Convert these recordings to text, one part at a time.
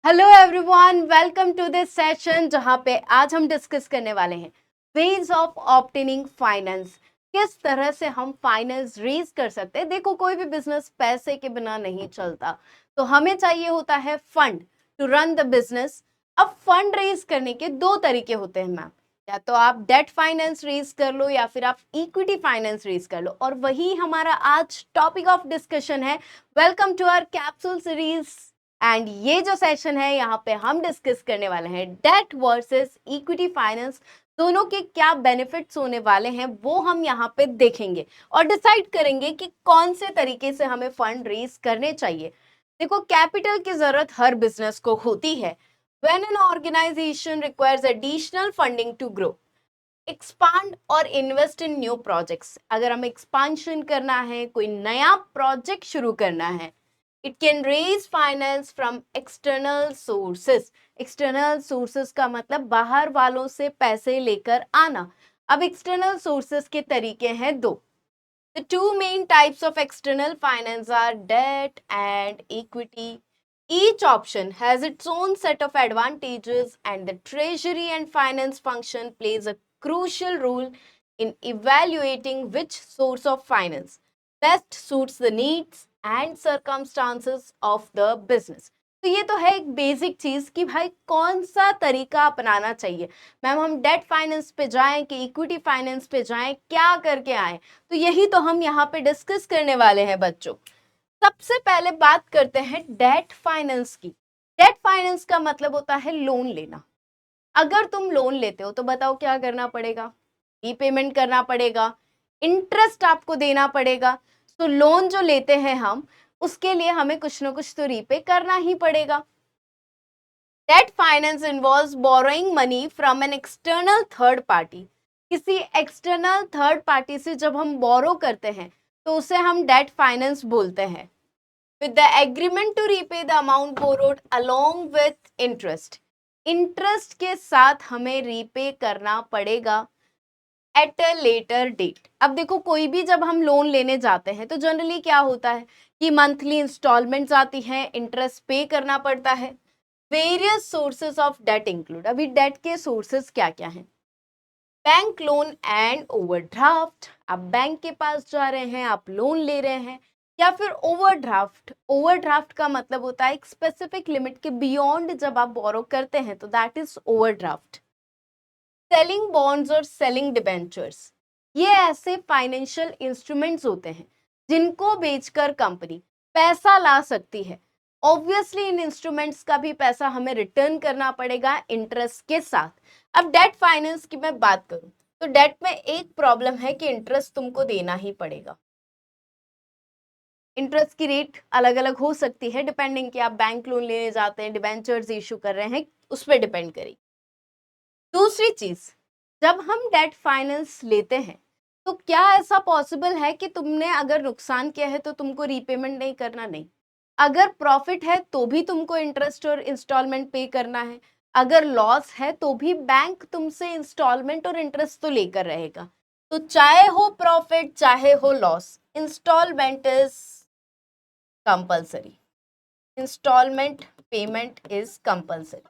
Hello everyone, welcome to this session जहां पे आज हम डिस्कस करने वाले हैं वेज ऑफ ऑब्टेनिंग फाइनेंस। किस तरह से हम फाइनेंस रेज कर सकते हैं। देखो, कोई भी बिजनेस पैसे के बिना नहीं चलता, तो हमें चाहिए होता है fund to run the business. अब फंड रेज करने के दो तरीके होते हैं मैम। या तो आप डेट फाइनेंस रेज कर लो या फिर आप इक्विटी फाइनेंस रेज कर लो, और वही हमारा आज टॉपिक ऑफ डिस्कशन है। Welcome to our capsule series. And ये जो सेशन है यहाँ पे हम डिस्कस करने वाले हैं डेट वर्सेस इक्विटी फाइनेंस, दोनों के क्या बेनिफिट्स होने वाले हैं वो हम यहाँ पे देखेंगे और डिसाइड करेंगे कि कौन से तरीके से हमें फंड रेज करने चाहिए। देखो, कैपिटल की जरूरत हर बिजनेस को होती है। When an organisation requires additional funding to grow, expand और इन्वेस्ट इन न्यू प्रोजेक्ट्स, अगर हमें एक्सपांशन करना है, कोई नया प्रोजेक्ट शुरू करना है, it can raise finance from external sources. External sources का मतलब बाहर वालों से पैसे लेकर आना। अब एक्सटर्नल सोर्सेस के तरीके हैं दो। The two main types of external finance are debt and equity. Each option has its own set of advantages, and the treasury and finance function plays a crucial role in evaluating which source of finance best suits the needs and circumstances of the business. तो ये तो है एक basic चीज कि भाई कौन सा तरीका अपनाना चाहिए। मैम, हम डेट फाइनेंस पे जाएं कि इक्विटी फाइनेंस पे जाएं, क्या करके आए, तो यही तो हम यहाँ पे डिस्कस करने वाले हैं बच्चों। सबसे पहले बात करते हैं डेट फाइनेंस की। डेट फाइनेंस का मतलब होता है लोन लेना। अगर तुम लोन लेते हो तो बताओ क्या करना पड़ेगा? रीपेमेंट करना पड़ेगा, इंटरेस्ट आपको देना पड़ेगा। तो लोन जो लेते हैं हम, उसके लिए हमें कुछ ना कुछ तो रीपे करना ही पड़ेगा। Debt finance involves borrowing money from an external third party. किसी एक्सटर्नल थर्ड पार्टी से जब हम बोरो करते हैं तो उसे हम डेट फाइनेंस बोलते हैं। With the agreement to repay the amount borrowed along with interest, interest के साथ हमें रीपे करना पड़ेगा एट अ लेटर डेट। अब देखो, कोई भी जब हम लोन लेने जाते हैं तो जनरली क्या होता है कि मंथली इंस्टॉलमेंट्स आती हैं, इंटरेस्ट पे करना पड़ता है। Various sources of debt include, अभी डेट के सोर्सेस क्या क्या हैं? Bank loan and overdraft. आप बैंक के पास जा रहे हैं, आप लोन ले रहे हैं, या फिर ओवरड्राफ्ट। ओवरड्राफ्ट का मतलब होता है एक स्पेसिफिक लिमिट के बियॉन्ड जब आप बोरो करते हैं तो that is overdraft. Selling bonds और सेलिंग डिबेंचर्स, ये ऐसे फाइनेंशियल इंस्ट्रूमेंट्स होते हैं जिनको बेचकर कंपनी पैसा ला सकती है। ऑब्वियसली इन इंस्ट्रूमेंट्स का भी पैसा हमें रिटर्न करना पड़ेगा इंटरेस्ट के साथ। अब डेट फाइनेंस की मैं बात करूं तो डेट में एक प्रॉब्लम है कि इंटरेस्ट तुमको देना ही पड़ेगा। इंटरेस्ट की रेट अलग अलग हो सकती है डिपेंडिंग कि आप बैंक लोन लेने जाते हैं, डिबेंचर्स इशू कर रहे हैं, उस पर डिपेंड करेगी। दूसरी चीज, जब हम डेट फाइनेंस लेते हैं तो क्या ऐसा पॉसिबल है कि तुमने अगर नुकसान किया है तो तुमको रीपेमेंट नहीं करना? नहीं। अगर प्रॉफिट है तो भी तुमको इंटरेस्ट और इंस्टॉलमेंट पे करना है। अगर लॉस है तो भी बैंक तुमसे इंस्टॉलमेंट और इंटरेस्ट तो लेकर रहेगा। तो चाहे हो प्रॉफिट चाहे हो loss, instalment is compulsory. Instalment payment is compulsory.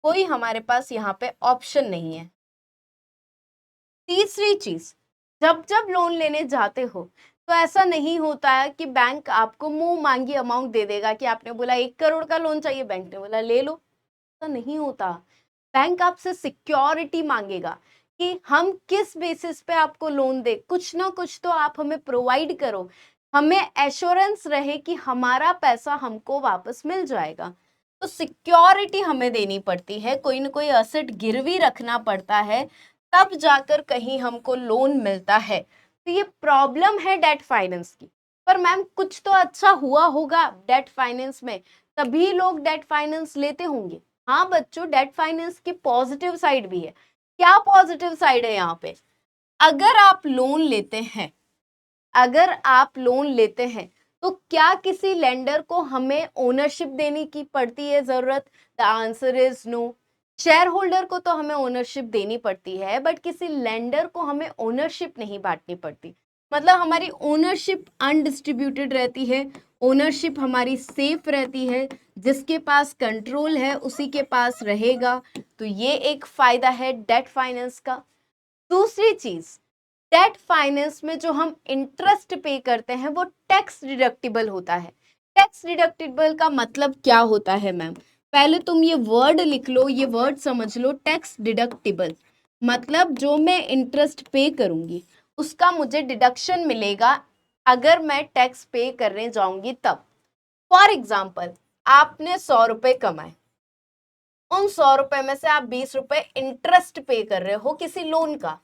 कोई हमारे पास यहाँ पे ऑप्शन नहीं है। तीसरी चीज, जब जब लोन लेने जाते हो तो ऐसा नहीं होता है कि बैंक आपको मुंह मांगी अमाउंट दे देगा कि आपने बोला 1 करोड़ का लोन चाहिए, बैंक ने बोला ले लो। ऐसा नहीं होता। बैंक आपसे सिक्योरिटी मांगेगा कि हम किस बेसिस पे आपको लोन दे, कुछ ना कुछ तो आप हमें प्रोवाइड करो, हमें एश्योरेंस रहे कि हमारा पैसा हमको वापस मिल जाएगा। तो सिक्योरिटी हमें देनी पड़ती है, कोई ना कोई एसेट गिरवी रखना पड़ता है, तब जाकर कहीं हमको लोन मिलता है। तो ये प्रॉब्लम है डेट फाइनेंस की। पर मैम, कुछ तो अच्छा हुआ होगा डेट फाइनेंस में, तभी लोग डेट फाइनेंस लेते होंगे। हाँ बच्चों, डेट फाइनेंस की पॉजिटिव साइड भी है। क्या पॉजिटिव साइड है यहाँ पे? अगर आप लोन लेते हैं, अगर आप लोन लेते हैं तो क्या किसी लेंडर को हमें ओनरशिप देने की पड़ती है जरूरत? The answer is no. Share holder को तो हमें ओनरशिप देनी पड़ती है, बट किसी लेंडर को हमें ओनरशिप नहीं बांटनी पड़ती। मतलब हमारी ओनरशिप अनडिस्ट्रीब्यूटेड रहती है, ओनरशिप हमारी सेफ रहती है, जिसके पास कंट्रोल है उसी के पास रहेगा, तो ये एक फायदा है डेट फाइनेंस का। दूसरी चीज, डेट फाइनेंस में जो हम इंटरेस्ट पे करते हैं वो टैक्स डिडक्टिबल होता है। टैक्स डिडक्टिबल का मतलब क्या होता है मैम? पहले तुम ये वर्ड लिख लो, ये वर्ड समझ लो। टैक्स डिडक्टिबल मतलब जो मैं इंटरेस्ट पे करूंगी उसका मुझे डिडक्शन मिलेगा अगर मैं टैक्स पे करने जाऊंगी तब। फॉर एग्जाम्पल, आपने 100 रुपए कमाए, उन 100 रुपए में से आप 20 रुपए इंटरेस्ट पे कर रहे हो किसी लोन का,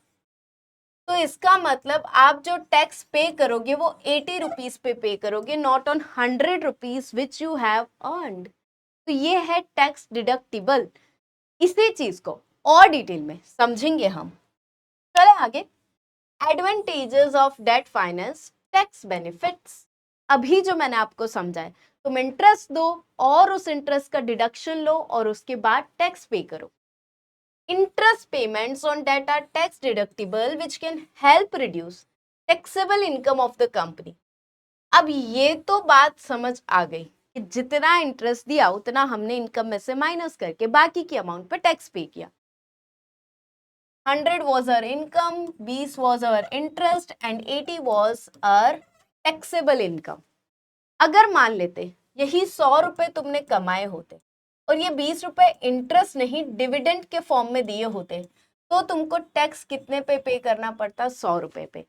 तो इसका मतलब आप जो टैक्स पे करोगे वो 80 रुपीज पे करोगे, not on 100 rupees which you have earned. तो ये है टैक्स डिडक्टिबल। इसी चीज को और डिटेल में समझेंगे हम। चले आगे। Advantages of debt finance, tax benefits. अभी जो मैंने आपको समझाया, तुम इंटरेस्ट दो और उस इंटरेस्ट का डिडक्शन लो और उसके बाद टैक्स पे करो। Interest payments on debt are tax deductible, which can help reduce taxable income of the company. अब ये तो बात समझ आ गई कि जितना इंटरेस्ट दिया उतना हमने इनकम में से माइनस करके बाकी की अमाउंट पे टैक्स पे किया। 100 was our income, 20 was our interest and 80 was our taxable income. अगर मान लेते यही 100 रुपए तुमने कमाए होते और ये 20 रुपए इंटरेस्ट नहीं डिविडेंड के फॉर्म में दिए होते, तो तुमको टैक्स कितने पे करना पड़ता? 100 रुपए पे।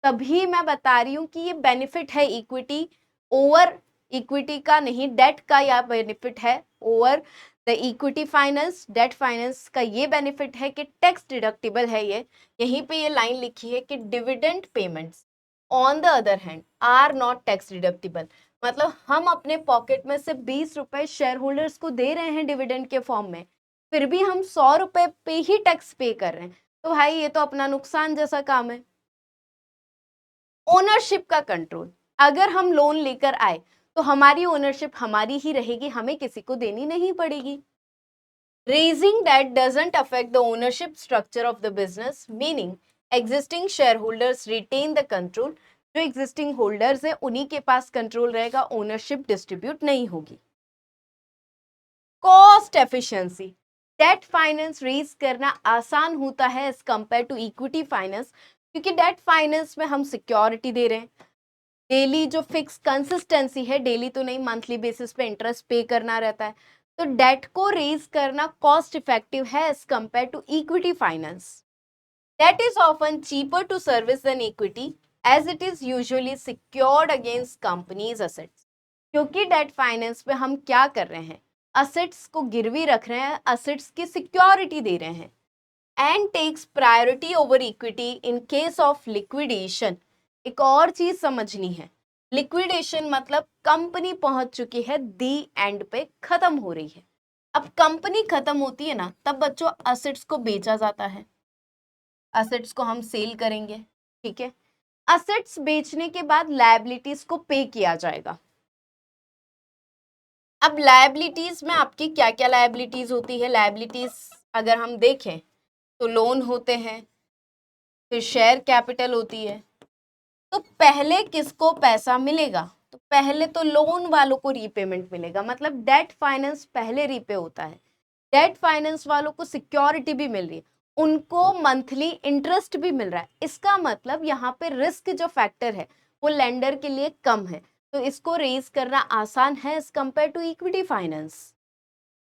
तभी मैं बता रही हूँ कि ये बेनिफिट है इक्विटी ओवर इक्विटी का नहीं, डेट का यह बेनिफिट है over the equity finance. Debt finance का ये बेनिफिट है कि टैक्स डिडक्टिबल है ये। यहीं पे ये लाइन लिखी है कि dividend payments on the other hand are not tax deductible. मतलब हम अपने पॉकेट में से 20 रुपए शेयर होल्डर्स को दे रहे हैं डिविडेंड के फॉर्म में, फिर भी हम 100 रुपए पे ही टैक्स पे कर रहे हैं, तो भाई ये तो अपना नुकसान जैसा काम है। ओनरशिप का कंट्रोल, अगर हम लोन लेकर आए तो हमारी ओनरशिप हमारी ही रहेगी, हमें किसी को देनी नहीं पड़ेगी। Raising debt doesn't affect the ownership structure of the business, meaning existing share holders retain the control. जो एग्जिस्टिंग होल्डर्स है उन्हीं के पास कंट्रोल रहेगा, ओनरशिप डिस्ट्रीब्यूट नहीं होगी। Cost efficiency, debt finance raise करना आसान होता है as compare to equity finance, क्योंकि डेट फाइनेंस में हम सिक्योरिटी दे रहे हैं, डेली जो फिक्स कंसिस्टेंसी है, डेली तो नहीं मंथली बेसिस पे इंटरेस्ट पे करना रहता है, तो डेट को रेज करना कॉस्ट इफेक्टिव है as compare to equity finance. Debt is often cheaper to service than equity as it is usually secured against companies assets. क्योंकि डेट फाइनेंस में हम क्या कर रहे हैं, असेट्स को गिरवी रख रहे हैं, असेट्स की सिक्योरिटी दे रहे हैं, and takes priority over equity in case of liquidation. एक और चीज समझनी है, लिक्विडेशन मतलब कंपनी पहुंच चुकी है दी एंड पे, खत्म हो रही है। अब कंपनी खत्म होती है ना, तब बच्चों असेट्स को बेचा जाता है, असेट्स को हम सेल करेंगे, ठीक है। असेट्स बेचने के बाद लायबिलिटीज को पे किया जाएगा। अब लायबिलिटीज में आपकी क्या क्या लायबिलिटीज होती है? लायबिलिटीज अगर हम देखें तो लोन होते हैं, फिर शेयर कैपिटल होती है। तो पहले किसको पैसा मिलेगा? तो पहले तो लोन वालों को रीपेमेंट मिलेगा, मतलब डेट फाइनेंस पहले रीपे होता है। डेट फाइनेंस वालों को सिक्योरिटी भी मिल रही है, उनको मंथली इंटरेस्ट भी मिल रहा है। इसका मतलब यहाँ पे रिस्क जो फैक्टर है वो लेंडर के लिए कम है, तो इसको रेज करना आसान है as compare to equity finance.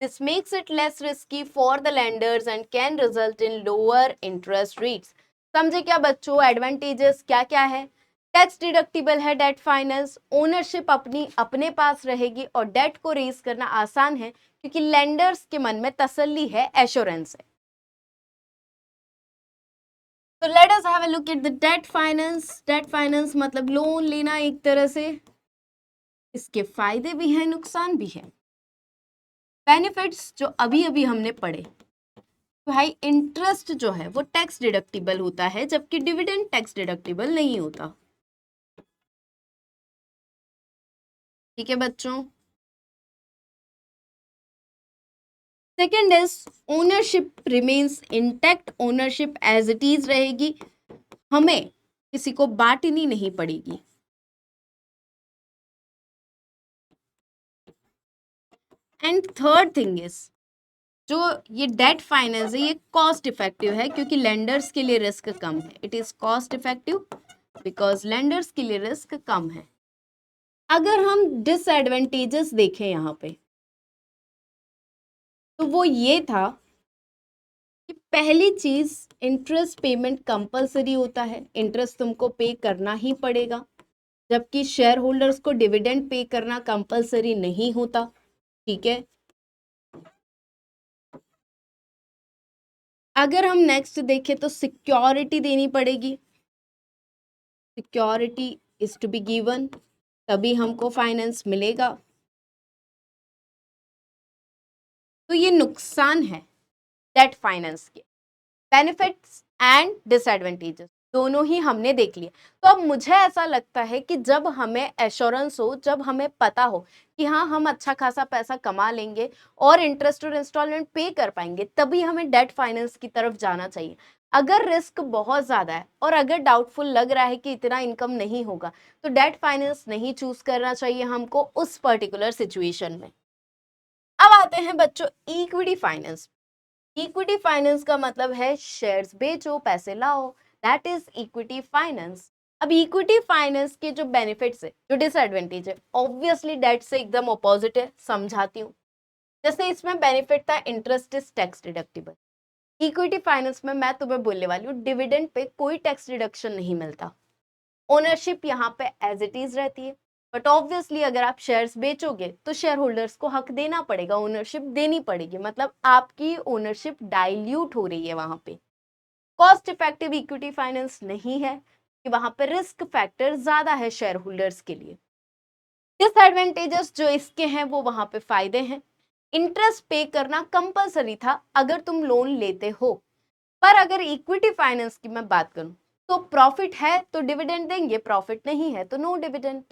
This makes it less risky for the lenders and can result in lower interest rates. समझे क्या बच्चों एडवांटेजेस क्या क्या है? टैक्स डिडक्टिबल है डेट फाइनेंस, ओनरशिप अपनी अपने पास रहेगी और डेट को रेज करना आसान है क्योंकि लेंडर्स के मन में तसल्ली है, एश्योरेंस है। तो let us have a look at the debt finance. Debt finance मतलब लोन लेना एक तरह से, इसके फायदे भी हैं नुकसान भी हैं। बेनिफिट्स जो अभी अभी हमने पढ़े, भाई इंटरेस्ट जो है वो टैक्स डिडक्टिबल होता है जबकि डिविडेंड टैक्स डिडक्टिबल नहीं होता, ठीक है बच्चों। Second is ownership remains intact, ownership as it is रहेगी, हमें किसी को बांटनी नहीं पड़ेगी। एंड थर्ड थिंग इज, जो ये डेट फाइनेंस है ये कॉस्ट इफेक्टिव है क्योंकि लेंडर्स के लिए रिस्क कम है। It is cost effective because lenders के लिए रिस्क कम है। अगर हम डिसएडवांटेजेस देखें यहाँ पे, तो वो ये था कि पहली चीज, इंटरेस्ट पेमेंट कंपलसरी होता है, इंटरेस्ट तुमको पे करना ही पड़ेगा, जबकि शेयर होल्डर्स को डिविडेंड पे करना कंपलसरी नहीं होता। ठीक है, अगर हम नेक्स्ट देखें तो सिक्योरिटी देनी पड़ेगी, security is to be given, तभी हमको फाइनेंस मिलेगा। तो ये नुकसान है डेट फाइनेंस के। बेनिफिट्स एंड डिसएडवांटेजेस दोनों ही हमने देख लिए। तो अब मुझे ऐसा लगता है कि जब हमें एश्योरेंस हो, जब हमें पता हो कि हाँ हम अच्छा खासा पैसा कमा लेंगे और इंटरेस्ट और इंस्टॉलमेंट पे कर पाएंगे, तभी हमें डेट फाइनेंस की तरफ जाना चाहिए। अगर रिस्क बहुत ज्यादा है और अगर डाउटफुल लग रहा है कि इतना इनकम नहीं होगा, तो डेट फाइनेंस नहीं चूज करना चाहिए हमको उस पर्टिकुलर सिचुएशन में। अब आते हैं बच्चों इक्विटी फाइनेंस। इक्विटी फाइनेंस का मतलब है शेयर्स बेचो पैसे लाओ, दैट इज इक्विटी फाइनेंस। अब इक्विटी फाइनेंस के जो बेनिफिट्स है, जो डिसएडवांटेज है, ऑब्वियसली डेट से एकदम ऑपोजिट है, समझाती हूँ। जैसे इसमें बेनिफिट था interest is tax deductible, equity finance में मैं तुम्हें बोलने वाली हूँ डिविडेंड पे कोई टैक्स डिडक्शन नहीं मिलता, ओनरशिप यहाँ पे एज इट इज रहती है। बट ऑब्वियसली अगर आप शेयर्स बेचोगे तो शेयर होल्डर्स को हक देना पड़ेगा, ओनरशिप देनी पड़ेगी, मतलब आपकी ओनरशिप डाइल्यूट हो रही है वहां पे। कॉस्ट इफेक्टिव इक्विटी फाइनेंस नहीं है कि वहां पे रिस्क फैक्टर ज्यादा है शेयर होल्डर्स के लिए। डिसएडवांटेजेस जो इसके हैं वो वहां पे फायदे हैं। इंटरेस्ट पे करना कंपलसरी था अगर तुम लोन लेते हो, पर अगर इक्विटी फाइनेंस की मैं बात करूं तो प्रॉफिट है तो डिविडेंड देंगे, प्रॉफिट नहीं है तो no dividend.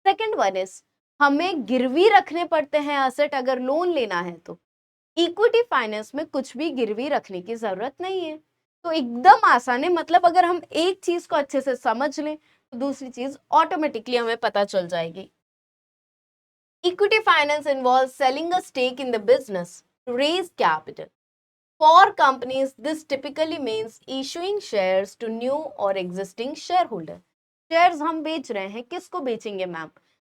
Second one is, हमें गिरवी रखने पड़ते हैं असेट अगर लोन लेना है तो। इक्विटी फाइनेंस में कुछ भी गिरवी रखने की जरूरत नहीं है, तो एकदम आसान है। मतलब अगर हम एक चीज को अच्छे से समझ लें तो दूसरी चीज ऑटोमेटिकली हमें पता चल जाएगी। Equity finance involve selling a stake in the business to raise capital. For companies, this typically means issuing shares to new or existing shareholder. Shares हम बेच रहे हैं, किसको बेचेंगे मैम?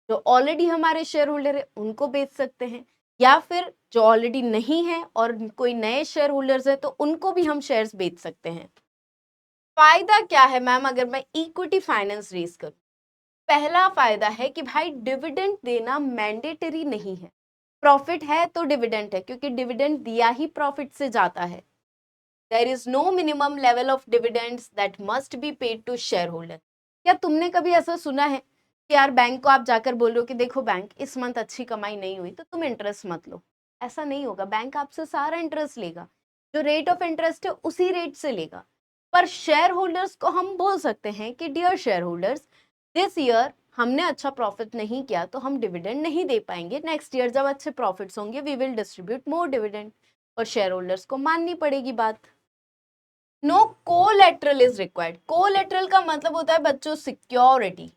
जो ऑलरेडी हमारे शेयर होल्डर है उनको बेच सकते हैं, या फिर जो ऑलरेडी नहीं है और कोई नए शेयर होल्डर्स है तो उनको भी हम शेयर्स बेच सकते हैं। फायदा क्या है मैम अगर मैं इक्विटी फाइनेंस रेज करूं? पहला फायदा है कि भाई डिविडेंड देना मैंडेटरी नहीं है। प्रॉफिट है तो डिविडेंड है, क्योंकि डिविडेंड दिया ही प्रॉफिट से जाता है। There is no minimum level of dividends that must be paid to shareholder. क्या तुमने कभी ऐसा सुना है कि यार बैंक को आप जाकर बोल रहे हो कि देखो बैंक इस मंथ अच्छी कमाई नहीं हुई तो तुम इंटरेस्ट मत लो? ऐसा नहीं होगा, बैंक आपसे सारा इंटरेस्ट लेगा, जो रेट ऑफ इंटरेस्ट है उसी रेट से लेगा। पर शेयर होल्डर्स को हम बोल सकते हैं कि dear share holders, this year हमने अच्छा प्रॉफिट नहीं किया तो हम डिविडेंड नहीं दे पाएंगे, नेक्स्ट ईयर जब अच्छे प्रॉफिट्स होंगे we will distribute more dividend. और शेयर होल्डर्स को माननी पड़ेगी बात। No collateral is required. Collateral का मतलब होता है बच्चों सिक्योरिटी।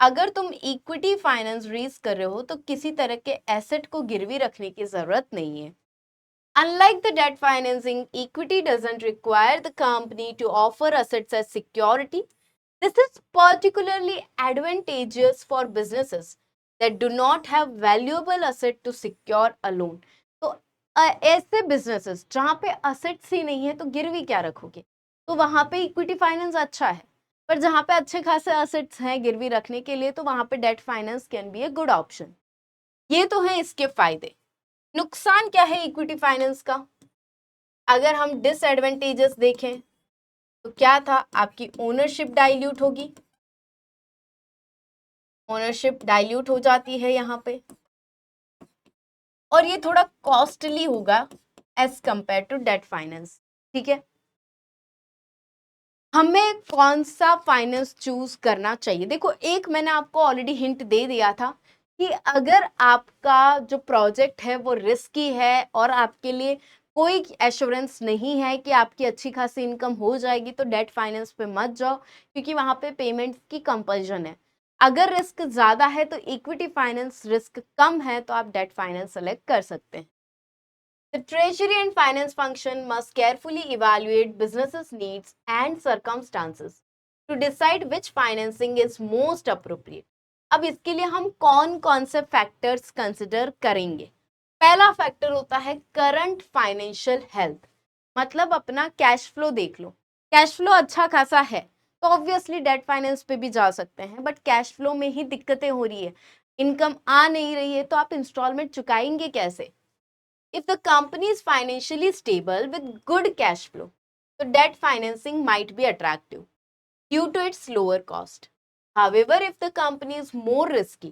अगर तुम इक्विटी फाइनेंस रेज कर रहे हो तो किसी तरह के एसेट को गिरवी रखने की जरूरत नहीं है। Unlike the debt financing, equity doesn't require the company to offer assets as security. This is particularly advantageous for businesses that do not have valuable asset to secure a loan. तो ऐसे businesses जहां पे assets ही नहीं है तो गिरवी क्या रखोगे? तो वहां पे इक्विटी फाइनेंस अच्छा है, पर जहां पे अच्छे खासे असेट्स हैं गिरवी रखने के लिए तो वहां पे debt finance can be a good option. ये तो है इसके फायदे। नुकसान क्या है इक्विटी फाइनेंस का? अगर हम डिसएडवांटेजेस देखें तो क्या था, आपकी ओनरशिप डाइल्यूट होगी, ओनरशिप डाइल्यूट हो जाती है यहाँ पे, और ये थोड़ा कॉस्टली होगा as compare to debt finance. ठीक है, हमें कौन सा फाइनेंस चूज करना चाहिए? देखो एक मैंने आपको ऑलरेडी हिंट दे दिया था कि अगर आपका जो प्रोजेक्ट है वो रिस्की है और आपके लिए कोई एश्योरेंस नहीं है कि आपकी अच्छी खासी इनकम हो जाएगी, तो डेट फाइनेंस पे मत जाओ, क्योंकि वहां पे पेमेंट की कंपल्शन है। अगर रिस्क ज्यादा है तो इक्विटी फाइनेंस, रिस्क कम है तो आप डेट फाइनेंस सेलेक्ट कर सकते हैं। The treasury and finance function must carefully evaluate businesses' needs and circumstances to decide which financing is most appropriate. अब इसके लिए हम कौन कौन से फैक्टर्स कंसिडर करेंगे? पहला फैक्टर होता है करंट फाइनेंशियल हेल्थ, मतलब अपना कैश फ्लो देख लो। कैश फ्लो अच्छा खासा है तो ऑब्वियसली डेट फाइनेंस पे भी जा सकते हैं, बट कैश फ्लो में ही दिक्कतें हो रही है, इनकम आ नहीं रही है, तो आप इंस्टॉलमेंट चुकाएंगे कैसे? If the company is financially stable with good cash flow, so debt financing might be attractive due to its lower cost. However, if the company is more risky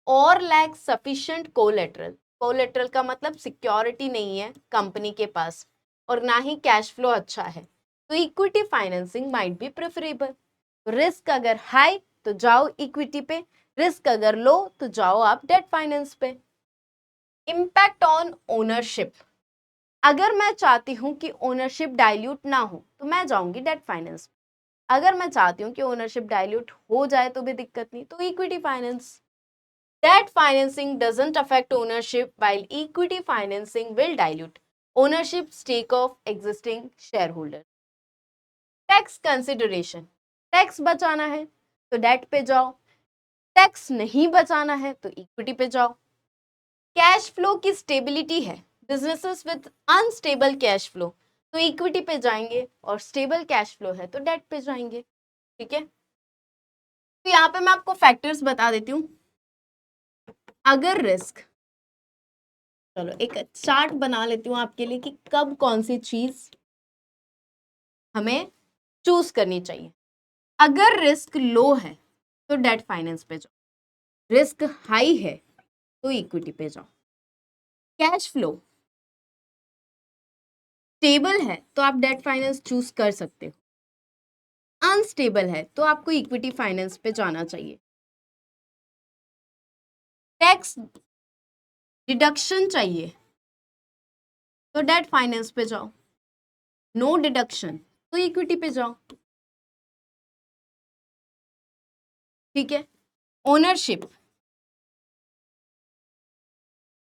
or lacks sufficient collateral, collateral का मतलब security नहीं है company के पास और ना ही cash flow अच्छा है, तो equity financing might be preferable. Risk अगर हाई तो जाओ इक्विटी पे, रिस्क अगर लो तो जाओ आप डेट फाइनेंस पे। इम्पैक्ट ऑन ओनरशिप, अगर मैं चाहती हूँ कि ओनरशिप डाइल्यूट ना हो तो मैं जाऊंगी डेट फाइनेंस। अगर मैं चाहती हूँ कि ओनरशिप डाइल्यूट हो जाए तो भी दिक्कत नहीं, तो equity finance. Debt financing doesn't affect ownership while equity financing will dilute ownership stake of existing share holder. Tax consideration, tax बचाना है तो डेट पे जाओ, टैक्स नहीं बचाना है तो इक्विटी पे जाओ। कैश फ्लो की स्टेबिलिटी है, businesses with unstable cash flow तो इक्विटी पे जाएंगे, और स्टेबल कैश फ्लो है तो डेट पे जाएंगे। ठीक है, तो यहाँ पे मैं आपको फैक्टर्स बता देती हूँ। अगर रिस्क, चलो एक चार्ट बना लेती हूँ आपके लिए कि कब कौन सी चीज हमें चूज करनी चाहिए। अगर रिस्क लो है तो डेट फाइनेंस पे जाओ, रिस्क हाई है तो इक्विटी पे जाओ। कैश फ्लो स्टेबल है तो आप डेट फाइनेंस चूज कर सकते हो, अनस्टेबल है तो आपको इक्विटी फाइनेंस पे जाना चाहिए। टैक्स डिडक्शन चाहिए तो डेट फाइनेंस पे जाओ, नो डिडक्शन तो इक्विटी पे जाओ। ठीक है, ओनरशिप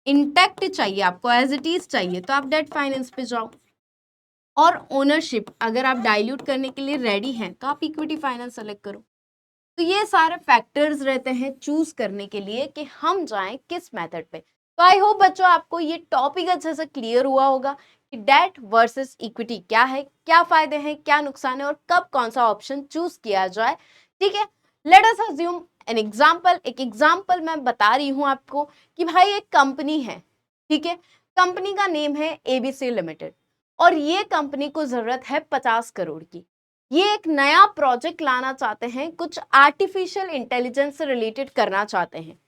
इंटैक्ट चाहिए आपको, एज इट इज चाहिए तो आप डेट फाइनेंस पे जाओ, और ओनरशिप अगर आप डाइल्यूट करने के लिए रेडी हैं तो आप इक्विटी फाइनेंस सेलेक्ट करो। तो ये सारे फैक्टर्स रहते हैं चूज करने के लिए कि हम जाएं किस मेथड पे। तो आई होप बच्चों आपको ये टॉपिक अच्छे से क्लियर हुआ होगा कि डेट वर्सेस इक्विटी क्या है, क्या फायदे हैं, क्या नुकसान है, और कब कौन सा ऑप्शन चूज किया जाए। ठीक है, let us assume an example. एक एग्जांपल मैं बता रही हूं आपको कि भाई एक कंपनी है, ठीक है, कंपनी का नेम है एबीसी लिमिटेड, और ये कंपनी को जरूरत है 50 करोड़ की। ये एक नया प्रोजेक्ट लाना चाहते हैं, कुछ आर्टिफिशियल इंटेलिजेंस से रिलेटेड करना चाहते हैं।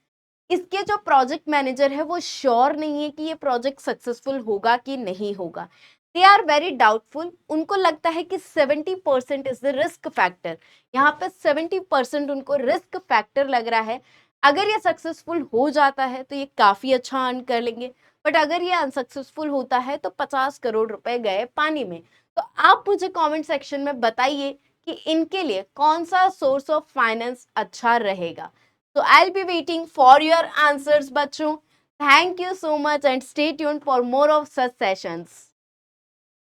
इसके जो प्रोजेक्ट मैनेजर है वो श्योर नहीं है कि ये प्रोजेक्ट सक्सेसफुल होगा कि नहीं होगा। दे आर वेरी डाउटफुल, उनको लगता है कि 70% इज द रिस्क फैक्टर। यहाँ पे 70% उनको रिस्क फैक्टर लग रहा है। अगर ये सक्सेसफुल हो जाता है तो ये काफी अच्छा अर्न कर लेंगे, बट अगर ये अनसक्सेसफुल होता है तो 50 करोड़ रुपए गए पानी में। तो आप मुझे कमेंट सेक्शन में बताइए कि इनके लिए कौन सा सोर्स ऑफ फाइनेंस अच्छा रहेगा। So I'll be waiting for your answers, बच्चों. Thank you so much and stay tuned for more of such sessions.